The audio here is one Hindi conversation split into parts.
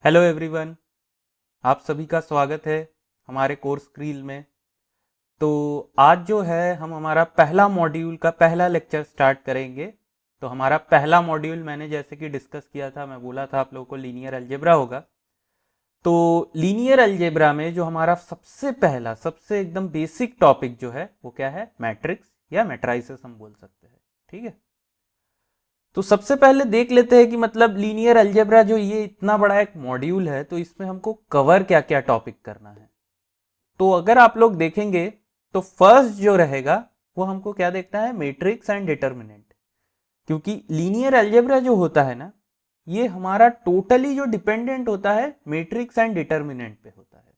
हेलो एवरीवन, आप सभी का स्वागत है हमारे कोर्स क्रील में। तो आज जो है हम हमारा पहला मॉड्यूल का पहला लेक्चर स्टार्ट करेंगे। तो हमारा पहला मॉड्यूल मैंने जैसे कि डिस्कस किया था, मैं बोला था आप लोगों को लीनियर अलजेब्रा होगा। तो लीनियर अलजेब्रा में जो हमारा सबसे पहला सबसे एकदम बेसिक टॉपिक जो है वो क्या है, मैट्रिक्स या मैट्राइसेस हम बोल सकते हैं। ठीक है, तो सबसे पहले देख लेते हैं कि मतलब लीनियर अलजेब्रा जो ये इतना बड़ा एक मॉड्यूल है, तो इसमें हमको कवर क्या क्या टॉपिक करना है। तो अगर आप लोग देखेंगे तो फर्स्ट जो रहेगा वो हमको क्या देखना है, मैट्रिक्स एंड डिटर्मिनेंट। क्योंकि लीनियर अलजेब्रा जो होता है ना, ये हमारा टोटली जो डिपेंडेंट होता है मैट्रिक्स एंड डिटर्मिनेंट पे होता है।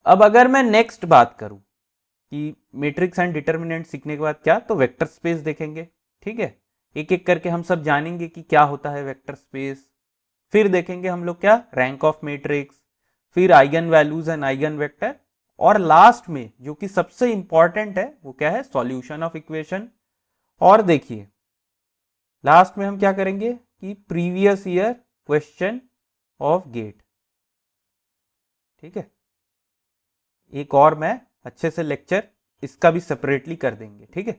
अब अगर मैं नेक्स्ट बात करूं कि मैट्रिक्स एंड डिटर्मिनेंट सीखने के बाद क्या, तो वेक्टर स्पेस देखेंगे। ठीक है, एक एक करके हम सब जानेंगे कि क्या होता है वेक्टर स्पेस। फिर देखेंगे हम लोग क्या, रैंक ऑफ मैट्रिक्स, फिर eigen values and eigen vector, और लास्ट में जो कि सबसे इंपॉर्टेंट है वो क्या है, सॉल्यूशन ऑफ इक्वेशन। और देखिए लास्ट में हम क्या करेंगे कि previous year question of GATE. ठीक है, एक और मैं अच्छे से लेक्चर इसका भी सेपरेटली कर देंगे। ठीक है,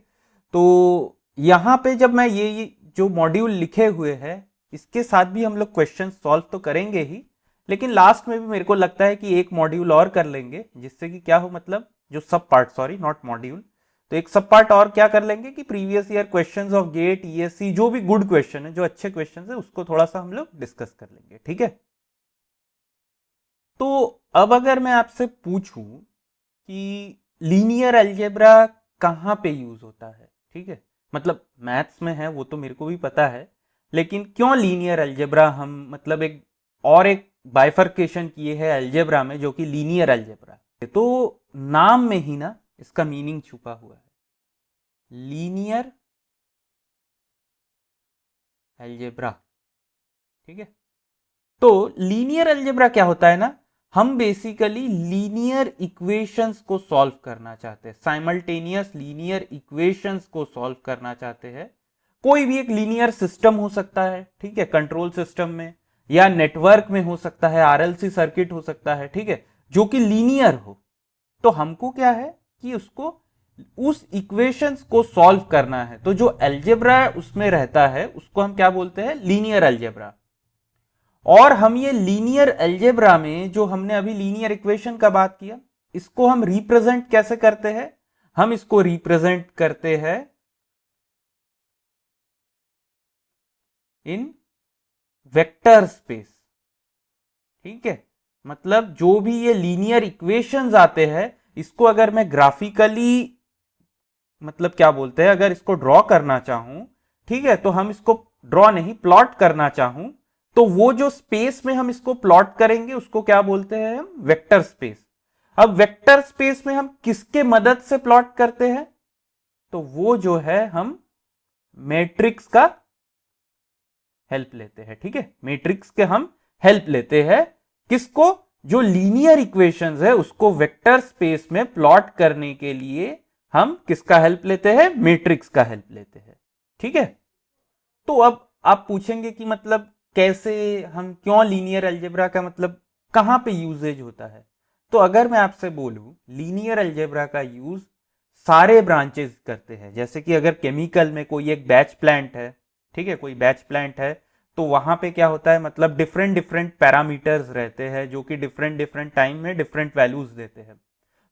तो यहां पे जब मैं ये जो मॉड्यूल लिखे हुए हैं इसके साथ भी हम लोग क्वेश्चन सॉल्व तो करेंगे ही, लेकिन लास्ट में भी मेरे को लगता है कि एक मॉड्यूल और कर लेंगे, जिससे कि क्या हो, मतलब जो सब पार्ट, सॉरी नॉट मॉड्यूल, तो एक सब पार्ट और क्या कर लेंगे कि previous year questions of GATE, ESC, जो भी गुड क्वेश्चन है, जो अच्छे क्वेश्चन है, उसको थोड़ा सा हम लोग डिस्कस कर लेंगे। ठीक है, तो अब अगर मैं आपसे पूछूं कि लीनियर अलजेब्रा कहाँ पे यूज होता है, ठीक है, मतलब मैथ्स में है वो तो मेरे को भी पता है, लेकिन क्यों लीनियर अलजेब्रा हम मतलब एक बाइफर्केशन किए हैं अलजेब्रा में जो कि लीनियर अलजेब्रा है। तो नाम में ही ना इसका मीनिंग छुपा हुआ है, लीनियर अलजेब्रा। ठीक है, तो लीनियर अलजेब्रा क्या होता है ना, हम बेसिकली लीनियर इक्वेशंस को सॉल्व करना चाहते हैं, साइमल्टेनियस लीनियर इक्वेशंस को सॉल्व करना चाहते हैं। कोई भी एक लीनियर सिस्टम हो सकता है, ठीक है, कंट्रोल सिस्टम में या नेटवर्क में हो सकता है, आरएलसी सर्किट हो सकता है, ठीक है, जो कि लीनियर हो। तो हमको क्या है कि उसको उस इक्वेशंस को सॉल्व करना है। तो जो अलजेब्रा उसमें रहता है उसको हम क्या बोलते हैं, लीनियर अलजेब्रा। और हम ये लीनियर अलजेब्रा में जो हमने अभी लीनियर इक्वेशन का बात किया, इसको हम रिप्रेजेंट कैसे करते हैं, हम इसको रिप्रेजेंट करते हैं इन वेक्टर स्पेस। ठीक है, मतलब जो भी ये लीनियर इक्वेशंस आते हैं, इसको अगर मैं ग्राफिकली मतलब क्या बोलते हैं, अगर इसको ड्रॉ करना चाहूं, ठीक है, तो हम इसको ड्रॉ नहीं प्लॉट करना चाहूं, तो वो जो स्पेस में हम इसको प्लॉट करेंगे उसको क्या बोलते हैं, हम वेक्टर स्पेस। अब वेक्टर स्पेस में हम किसके मदद से प्लॉट करते हैं, तो वो जो है हम मैट्रिक्स का हेल्प लेते हैं। ठीक है, मैट्रिक्स के हम हेल्प लेते हैं, किसको, जो लीनियर इक्वेशंस है उसको वेक्टर स्पेस में प्लॉट करने के लिए हम किसका हेल्प लेते हैं, मैट्रिक्स का हेल्प लेते हैं। ठीक है, तो अब आप पूछेंगे कि मतलब कैसे, हम क्यों लीनियर अलजेब्रा का मतलब कहां पे यूजेज होता है। तो अगर मैं आपसे बोलूं लीनियर अलजेब्रा का यूज सारे ब्रांचेस करते हैं, जैसे कि अगर केमिकल में कोई एक बैच प्लांट है, ठीक है, कोई बैच प्लांट है, तो वहां पे क्या होता है, मतलब डिफरेंट डिफरेंट पैरामीटर्स रहते हैं जो कि डिफरेंट डिफरेंट टाइम में डिफरेंट वैल्यूज देते हैं।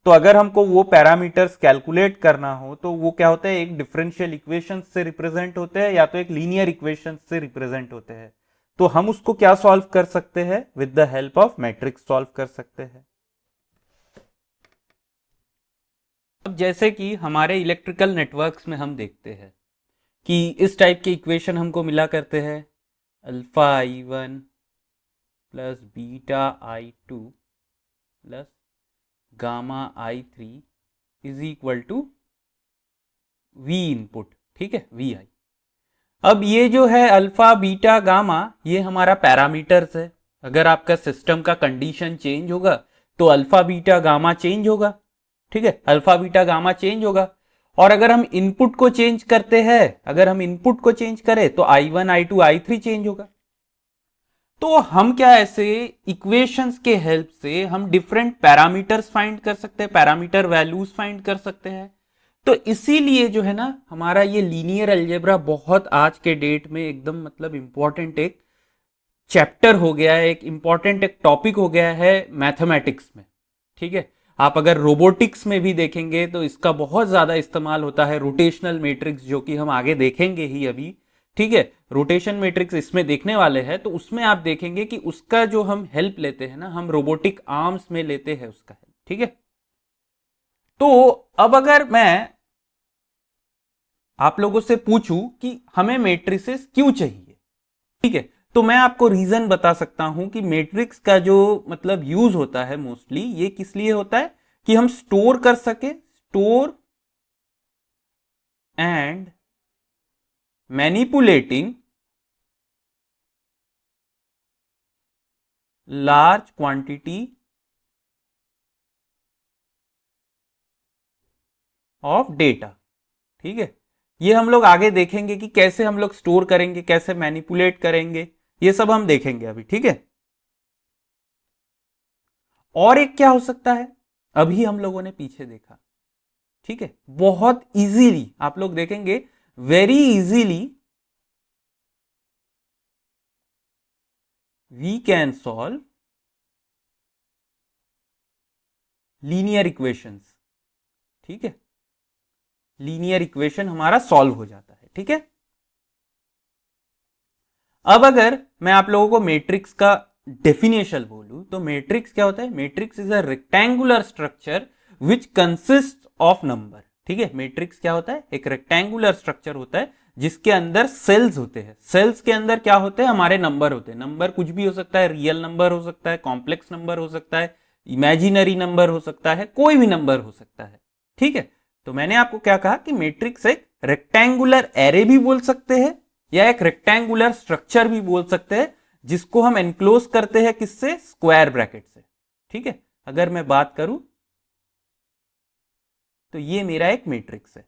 तो अगर हमको वो पैरामीटर्स कैलकुलेट करना हो तो वो क्या होता है, एक डिफरेंशियल इक्वेशन से रिप्रेजेंट होते हैं या तो एक लीनियर इक्वेशन से रिप्रेजेंट होते हैं। तो हम उसको क्या सॉल्व कर सकते हैं, with the help of matrix solve कर सकते हैं। अब जैसे कि हमारे इलेक्ट्रिकल नेटवर्क्स में हम देखते हैं कि इस टाइप के इक्वेशन हमको मिला करते हैं, alpha I one plus beta I two plus gamma I three is equal to V input. ठीक है, वी आई। अब ये जो है अल्फा बीटा गामा, ये हमारा पैरामीटर्स है। अगर आपका सिस्टम का कंडीशन चेंज होगा तो अल्फा बीटा गामा चेंज होगा। ठीक है, अल्फा बीटा गामा चेंज होगा। और अगर हम इनपुट को चेंज करते हैं, अगर हम इनपुट को चेंज करें तो I one I two I three change होगा। तो हम क्या ऐसे इक्वेशंस के हेल्प से हम डिफरेंट पैरामीटर्स फाइंड कर सकते हैं, पैरामीटर वैल्यूज फाइंड कर सकते हैं। तो इसीलिए जो है ना हमारा ये लीनियर अलजेब्रा बहुत आज के डेट में एकदम मतलब इंपॉर्टेंट एक चैप्टर हो गया है, एक इंपॉर्टेंट एक टॉपिक हो गया है मैथमेटिक्स में। ठीक है, आप अगर रोबोटिक्स में भी देखेंगे तो इसका बहुत ज्यादा इस्तेमाल होता है, रोटेशनल मैट्रिक्स, जो कि हम आगे देखेंगे ही अभी। ठीक है, रोटेशन मैट्रिक्स इसमें देखने वाले हैं, तो उसमें आप देखेंगे कि उसका जो हम हेल्प लेते हैं ना, हम रोबोटिक आर्म्स में लेते हैं उसका हेल्प। ठीक है, तो अब अगर मैं आप लोगों से पूछूं कि हमें मैट्रिसेस क्यों चाहिए, ठीक है, तो मैं आपको रीजन बता सकता हूं कि मैट्रिक्स का जो मतलब यूज होता है मोस्टली ये किस लिए होता है कि हम स्टोर कर सके, store and manipulating large quantity of data. ठीक है, ये हम लोग आगे देखेंगे कि कैसे हम लोग स्टोर करेंगे, कैसे मैनिपुलेट करेंगे, ये सब हम देखेंगे अभी। ठीक है, और एक क्या हो सकता है, अभी हम लोगों ने पीछे देखा। ठीक है, बहुत इजीली आप लोग देखेंगे, very easily we can solve linear equations. ठीक है, लीनियर इक्वेशन हमारा सॉल्व हो जाता है। ठीक है, अब अगर मैं आप लोगों को मैट्रिक्स का डेफिनेशन बोलूं तो मैट्रिक्स क्या होता है, matrix is a rectangular structure which consist of number. ठीक है, मैट्रिक्स क्या होता है, एक रेक्टेंगुलर स्ट्रक्चर होता है जिसके अंदर सेल्स होते हैं, सेल्स के अंदर क्या होते हैं, हमारे नंबर होते हैं। नंबर कुछ भी हो सकता है, रियल नंबर हो सकता है, कॉम्प्लेक्स नंबर हो सकता है, इमेजिनरी नंबर हो सकता है, कोई भी नंबर हो सकता है। ठीक है, तो मैंने आपको क्या कहा कि मैट्रिक्स एक रेक्टेंगुलर एरे भी बोल सकते हैं या एक रेक्टेंगुलर स्ट्रक्चर भी बोल सकते हैं, जिसको हम एनक्लोज करते हैं किससे, स्क्वायर ब्रैकेट से। ठीक है, अगर मैं बात करूं तो ये मेरा एक मैट्रिक्स है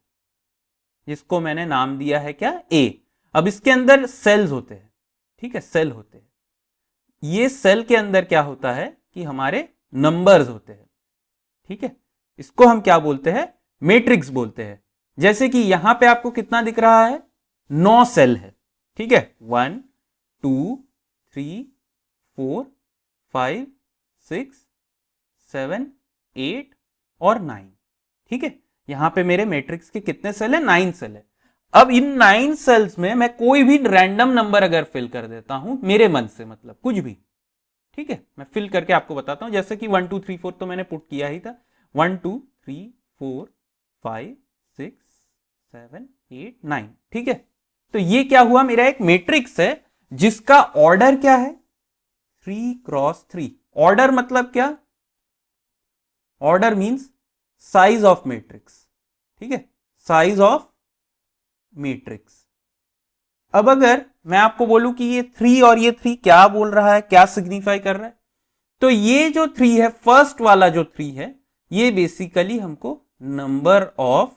जिसको मैंने नाम दिया है क्या, ए। अब इसके अंदर सेल्स होते हैं। ठीक है, सेल होते हैं, ये सेल के अंदर क्या होता है कि हमारे नंबर्स होते हैं। ठीक है, इसको हम क्या बोलते हैं, मैट्रिक्स बोलते हैं। जैसे कि यहां पे आपको कितना दिख रहा है, 9 सेल है। ठीक है, 1 2 3 4 5 6 7 8 और 9। ठीक है, यहां पे मेरे मैट्रिक्स के कितने सेल है, 9 सेल है। अब इन 9 सेल्स में मैं कोई भी रैंडम नंबर अगर फिल कर देता हूं मेरे मन से, मतलब कुछ भी। ठीक है, मैं फिल करके आपको बताता हूं, जैसे कि 1 2 3 4 तो मैंने पुट किया ही था, 1 2 3 4 5 6 7 8 9। ठीक है, तो ये क्या हुआ, मेरा एक मैट्रिक्स है जिसका ऑर्डर क्या है, 3 क्रॉस 3। ऑर्डर मतलब क्या, order means size of matrix. ठीक है, साइज ऑफ मैट्रिक्स। अब अगर मैं आपको बोलूं कि ये 3 और ये 3 क्या बोल रहा है, क्या सिग्निफाई कर रहा है, तो ये जो 3 है, फर्स्ट वाला जो 3 है, ये बेसिकली हमको नंबर ऑफ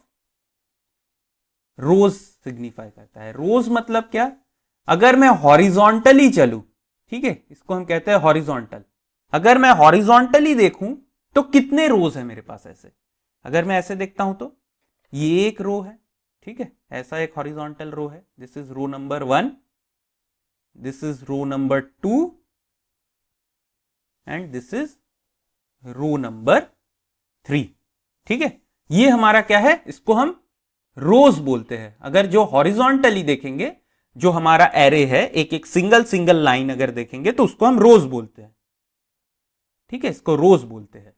रोज सिग्निफाई करता है। रोज मतलब क्या, अगर मैं हॉरिजॉन्टली चलूं, ठीक है, इसको हम कहते हैं हॉरिजॉन्टल। अगर मैं हॉरिजॉन्टली देखूं तो कितने रोज है मेरे पास, ऐसे अगर मैं ऐसे देखता हूं तो ये एक रो है। ठीक है, ऐसा एक हॉरिजॉन्टल रो है, this is row number 1, this is row number 2 and this is row number 3। ठीक है, ये हमारा क्या है, इसको हम रोज बोलते हैं। अगर जो हॉरिजॉन्टली देखेंगे, जो हमारा एरे है, एक एक सिंगल सिंगल लाइन अगर देखेंगे तो उसको हम रोज बोलते हैं। ठीक है, इसको रोज बोलते हैं।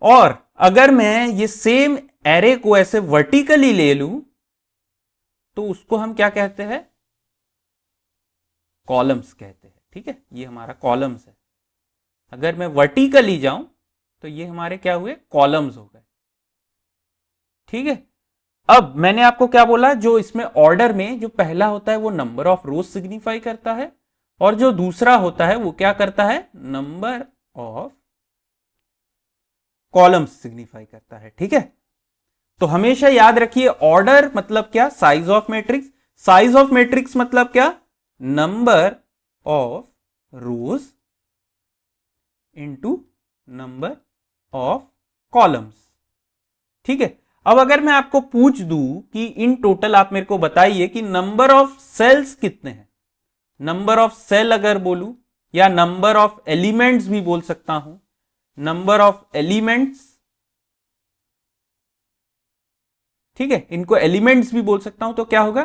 और अगर मैं ये सेम एरे को ऐसे वर्टिकली ले लूं तो उसको हम क्या कहते हैं, कॉलम्स कहते हैं। ठीक है, ये हमारा कॉलम्स है। अगर मैं वर्टिकली जाऊं तो ये हमारे क्या हुए, कॉलम्स हो गए। ठीक है, अब मैंने आपको क्या बोला, जो इसमें ऑर्डर में जो पहला होता है वो नंबर ऑफ रोज सिग्निफाई करता है, और जो दूसरा होता है वो क्या करता है, नंबर ऑफ कॉलम्स सिग्निफाई करता है। ठीक है, तो हमेशा याद रखिए, ऑर्डर मतलब क्या, size of matrix. Size of matrix मतलब क्या, number of rose into number of columns. ठीक है, अब अगर मैं आपको पूछ दूं कि इन टोटल आप मेरे को बताइए कि नंबर ऑफ सेल्स कितने हैं, नंबर ऑफ सेल अगर बोलूं या नंबर ऑफ एलिमेंट्स भी बोल सकता हूं, नंबर ऑफ एलिमेंट्स, ठीक है, इनको एलिमेंट्स भी बोल सकता हूं, तो क्या होगा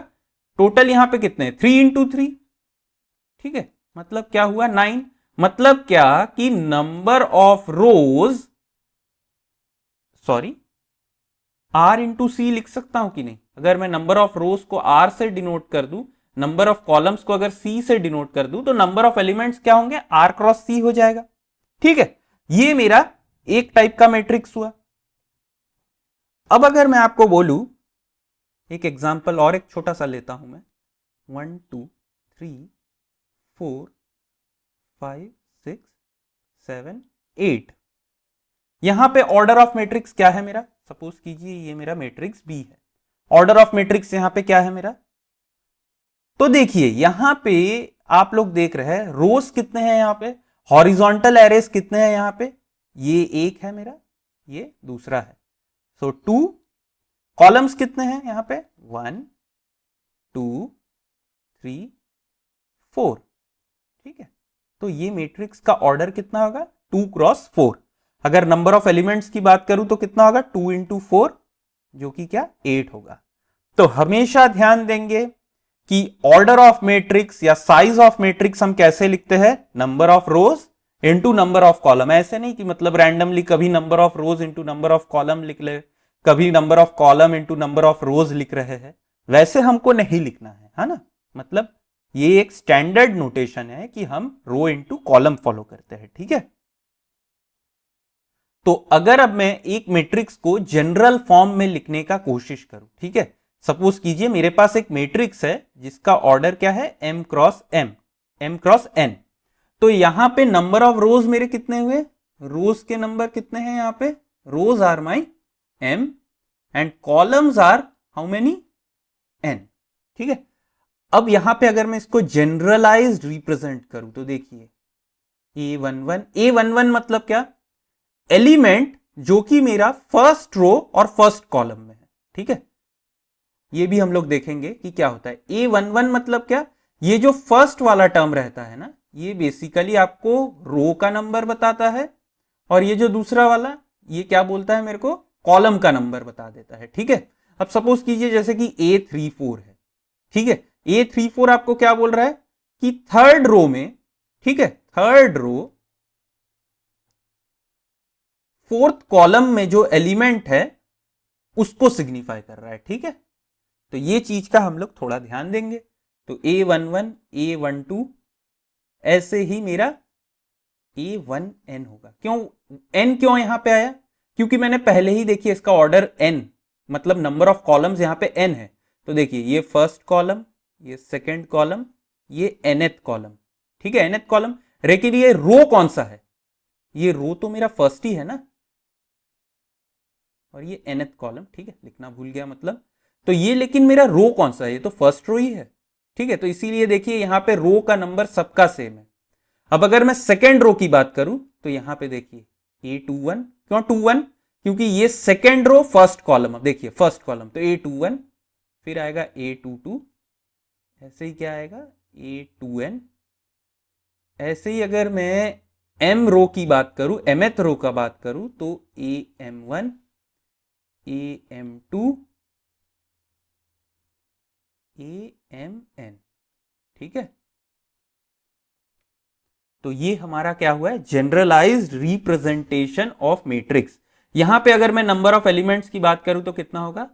टोटल यहां पे कितने, 3 × 3, ठीक है, मतलब क्या हुआ 9। मतलब क्या कि number of rows, sorry, R into C लिख सकता हूं कि नहीं, अगर मैं नंबर ऑफ रोज को आर से डिनोट कर दूं, नंबर ऑफ कॉलम्स को अगर सी से डिनोट कर दूं, तो नंबर ऑफ एलिमेंट्स क्या होंगे, आर क्रॉस सी हो जाएगा। ठीक है, ये मेरा एक टाइप का मैट्रिक्स हुआ। अब अगर मैं आपको बोलूं, एक एग्जांपल और एक छोटा सा लेता हूं मैं, 1 2 3 4 5 6 7 8, यहां पे ऑर्डर ऑफ मैट्रिक्स क्या है मेरा, सपोज कीजिए ये मेरा मैट्रिक्स बी है, ऑर्डर ऑफ मैट्रिक्स यहां पे क्या है मेरा, तो देखिए यहां पे आप लोग देख रहे हैं रोज कितने हैं, यहां पे हॉरिजॉन्टल एरेस कितने हैं, यहां पे ये एक है मेरा, ये दूसरा है, सो 2, कॉलम्स कितने हैं यहां पे 1 2 3 4, ठीक है, तो ये मैट्रिक्स का ऑर्डर कितना होगा 2 × 4। अगर नंबर ऑफ एलिमेंट्स की बात करूं तो कितना होगा 2 × 4, जो कि क्या 8 होगा। तो हमेशा ध्यान देंगे कि ऑर्डर ऑफ मैट्रिक्स या साइज ऑफ मैट्रिक्स हम कैसे लिखते हैं, number of rose into number of column. ऐसे नहीं कि मतलब रैंडमली कभी number of rose into number of column लिख ले, कभी number of column into number of रोज लिख रहे हैं, वैसे हमको नहीं लिखना है ना, मतलब ये एक स्टैंडर्ड नोटेशन है कि हम रो इंटू कॉलम फॉलो करते हैं। ठीक है, तो अगर अब मैं एक मैट्रिक्स को जनरल फॉर्म में लिखने का कोशिश करूं, ठीक है, सपोज कीजिए मेरे पास एक मैट्रिक्स है जिसका ऑर्डर क्या है m क्रॉस n, तो यहां पे नंबर ऑफ रोज मेरे कितने हुए, रोज के नंबर कितने हैं, यहां पे रोज आर माई m and columns are how many n। ठीक है, अब यहां पे अगर मैं इसको जनरलाइज्ड रिप्रेजेंट करूं तो देखिए a11 मतलब क्या, एलिमेंट जो कि मेरा फर्स्ट रो और फर्स्ट कॉलम में है। ठीक है, ये भी हम लोग देखेंगे कि क्या होता है। A11 मतलब क्या, ये जो फर्स्ट वाला टर्म रहता है ना, ये बेसिकली आपको रो का नंबर बताता है, और ये जो दूसरा वाला ये क्या बोलता है मेरे को, कॉलम का नंबर बता देता है। ठीक है, अब सपोज कीजिए जैसे कि A34 है, ठीक है, A34 आपको क्या बोल रहा है कि थर्ड रो में, ठीक है, थर्ड रो फोर्थ कॉलम में जो एलिमेंट है उसको सिग्निफाई कर रहा है। ठीक है, तो ये चीज का हम लोग थोड़ा ध्यान देंगे। तो A11 A12 ऐसे ही मेरा A1n होगा। क्यों n क्यों यहां पे आया, क्योंकि मैंने पहले ही देखिए इसका ऑर्डर n, मतलब नंबर ऑफ कॉलम्स यहां पे n है, तो देखिए ये फर्स्ट कॉलम, ये सेकेंड कॉलम, ये nth कॉलम। ठीक है, nth कॉलम, लेकिन ये रो कौन सा है, ये रो तो मेरा फर्स्ट ही है ना, और ये nth कॉलम, ठीक है, लिखना भूल गया मतलब, तो ये लेकिन मेरा रो कौन सा है, ये तो फर्स्ट रो ही है। ठीक है, तो इसीलिए देखिए यहां पे रो का नंबर सबका सेम है। अब अगर मैं सेकेंड रो की बात करूं तो यहां पे देखिए A21, क्यों 21, क्योंकि ये सेकेंड रो फर्स्ट कॉलम, अब देखिए फर्स्ट कॉलम तो A21, फिर आएगा A22, ऐसे ही क्या आएगा A2n, ऐसे ही अगर मैं m रो की बात करूं, mth रो का बात करूं तो AM1 AM2 AMN। ठीक है, तो ये हमारा क्या हुआ है, जनरलाइज्ड रिप्रेजेंटेशन ऑफ मैट्रिक्स। यहां पे अगर मैं नंबर ऑफ एलिमेंट्स की बात करूं तो कितना होगा,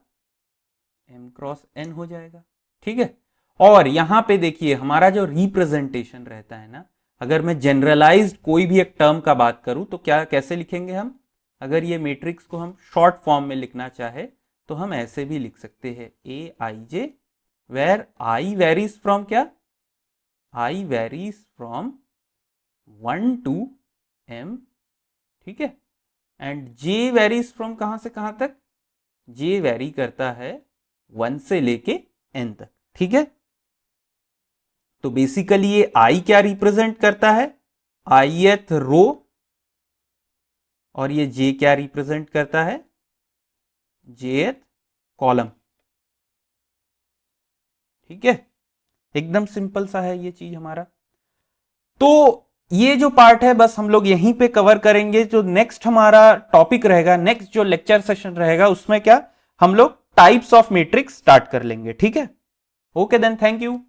m क्रॉस n हो जाएगा। ठीक है, और यहां पे देखिए हमारा जो रिप्रेजेंटेशन रहता है ना, अगर मैं जनरलाइज्ड कोई भी एक टर्म का बात करूं तो क्या कैसे लिखेंगे हम, अगर ये मैट्रिक्स को हम शॉर्ट फॉर्म में लिखना चाहे तो हम ऐसे भी लिख सकते हैं Aij, where i varies from क्या, i varies from 1 to m, ठीक है, एंड j वेरीज फ्रॉम कहां से कहां तक, j वेरी करता है 1 से लेके n तक। ठीक है, तो बेसिकली ये आई क्या रिप्रेजेंट करता है, ith रो, और ये जे क्या रिप्रेजेंट करता है, jth कॉलम। ठीक है, एकदम सिंपल सा है ये चीज हमारा। तो ये जो पार्ट है बस हम लोग यहीं पे कवर करेंगे। जो नेक्स्ट हमारा टॉपिक रहेगा, नेक्स्ट जो लेक्चर सेशन रहेगा, उसमें क्या हम लोग टाइप्स ऑफ मैट्रिक्स स्टार्ट कर लेंगे। ठीक है, ओके देन, थैंक यू।